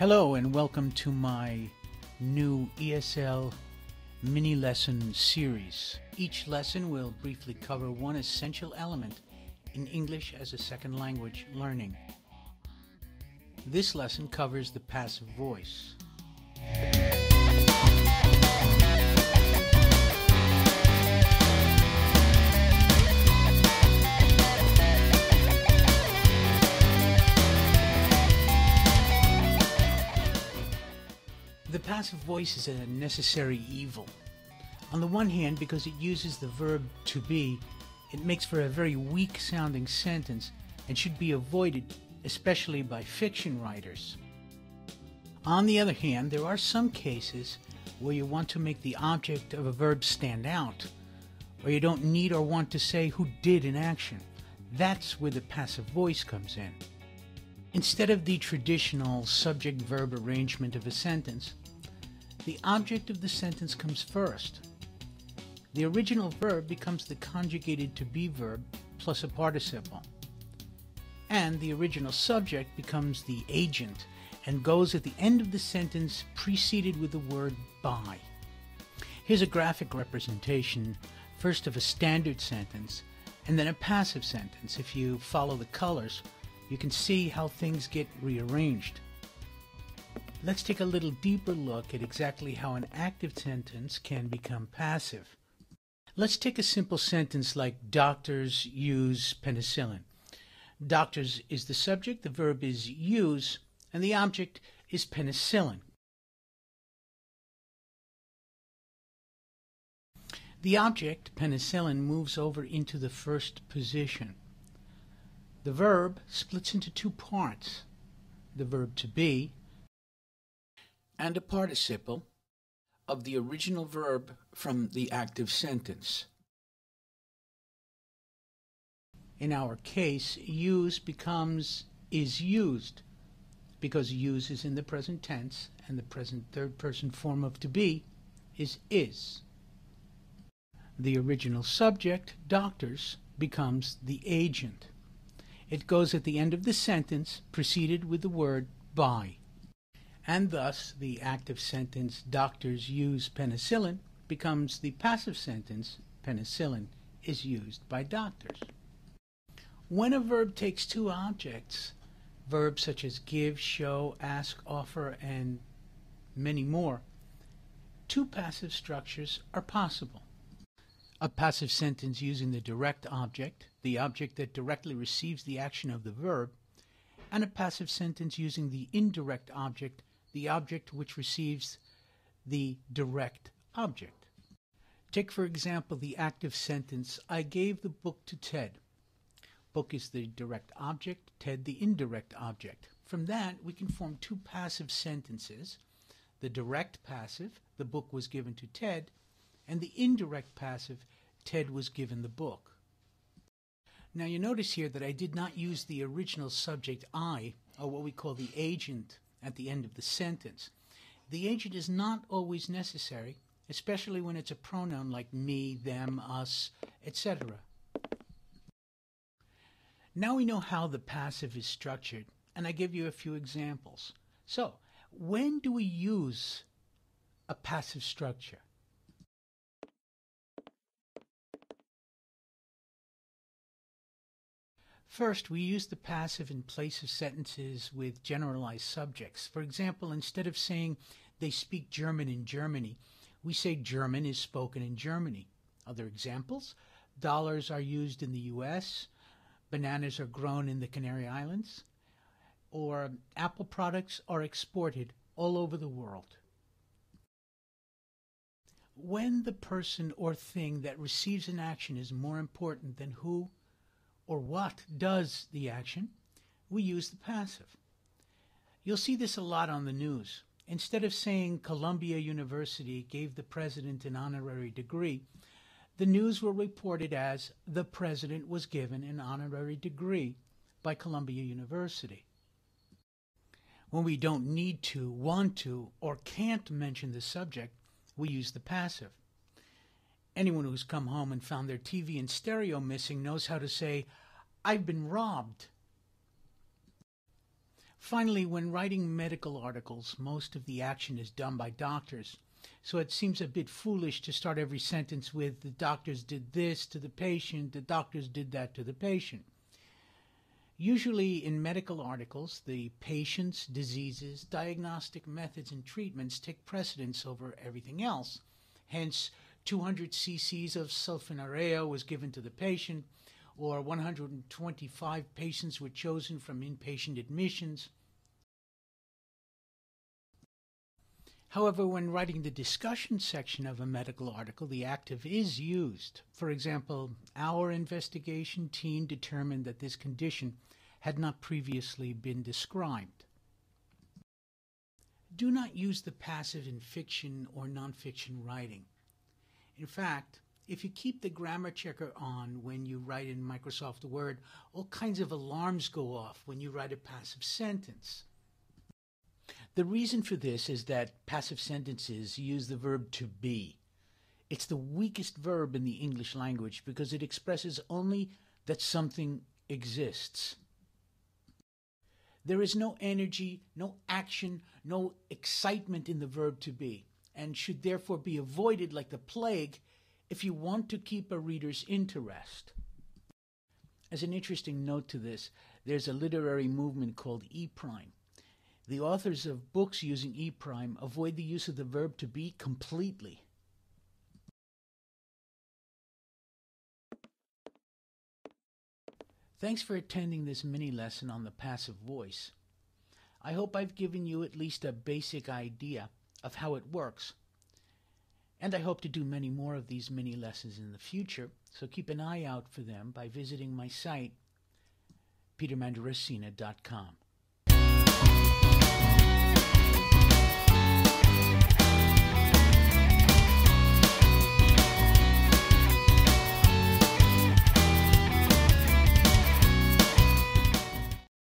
Hello and welcome to my new ESL mini lesson series. Each lesson will briefly cover one essential element in English as a second language learning. This lesson covers the passive voice. The passive voice is a necessary evil. On the one hand, because it uses the verb to be, it makes for a very weak sounding sentence and should be avoided, especially by fiction writers. On the other hand, there are some cases where you want to make the object of a verb stand out, or you don't need or want to say who did an action. That's where the passive voice comes in. Instead of the traditional subject-verb arrangement of a sentence, the object of the sentence comes first. The original verb becomes the conjugated to be verb plus a participle. And the original subject becomes the agent and goes at the end of the sentence preceded with the word by. Here's a graphic representation, first of a standard sentence and then a passive sentence. If you follow the colors, you can see how things get rearranged. Let's take a little deeper look at exactly how an active sentence can become passive. Let's take a simple sentence like doctors use penicillin. Doctors is the subject, the verb is use, and the object is penicillin. The object, penicillin, moves over into the first position. The verb splits into two parts, the verb to be and a participle of the original verb from the active sentence. In our case, use becomes is used because use is in the present tense and the present third person form of to be is. The original subject, doctors, becomes the agent. It goes at the end of the sentence preceded with the word by. And thus, the active sentence, doctors use penicillin, becomes the passive sentence, penicillin is used by doctors. When a verb takes two objects, verbs such as give, show, ask, offer, and many more, two passive structures are possible. A passive sentence using the direct object, the object that directly receives the action of the verb, and a passive sentence using the indirect object, the object which receives the direct object. Take, for example, the active sentence, I gave the book to Ted. Book is the direct object, Ted the indirect object. From that, we can form two passive sentences. The direct passive, the book was given to Ted, and the indirect passive, Ted was given the book. Now you notice here that I did not use the original subject I, or what we call the agent, at the end of the sentence. The agent is not always necessary, especially when it's a pronoun like me, them, us, etc. Now we know how the passive is structured, and I give you a few examples. So, when do we use a passive structure? First, we use the passive in place of sentences with generalized subjects. For example, instead of saying they speak German in Germany, we say German is spoken in Germany. Other examples, dollars are used in the US, bananas are grown in the Canary Islands, or Apple products are exported all over the world. When the person or thing that receives an action is more important than who or what does the action, we use the passive. You'll see this a lot on the news. Instead of saying Columbia University gave the president an honorary degree, the news will report it as the president was given an honorary degree by Columbia University. When we don't need to, want to, or can't mention the subject, we use the passive. Anyone who's come home and found their TV and stereo missing knows how to say, I've been robbed. Finally, when writing medical articles, most of the action is done by doctors. So it seems a bit foolish to start every sentence with, the doctors did this to the patient, the doctors did that to the patient. Usually in medical articles, the patient's diseases, diagnostic methods, and treatments take precedence over everything else. Hence, 200 cc's of sulfonylurea was given to the patient, or 125 patients were chosen from inpatient admissions. However, when writing the discussion section of a medical article, the active is used. For example, our investigation team determined that this condition had not previously been described. Do not use the passive in fiction or nonfiction writing. In fact, if you keep the grammar checker on when you write in Microsoft Word, all kinds of alarms go off when you write a passive sentence. The reason for this is that passive sentences use the verb to be. It's the weakest verb in the English language because it expresses only that something exists. There is no energy, no action, no excitement in the verb to be, and should therefore be avoided like the plague if you want to keep a reader's interest. As an interesting note to this, there's a literary movement called E-prime. The authors of books using E-prime avoid the use of the verb to be completely. Thanks for attending this mini lesson on the passive voice. I hope I've given you at least a basic idea of how it works. And I hope to do many more of these mini lessons in the future, so keep an eye out for them by visiting my site, petermandaracina.com.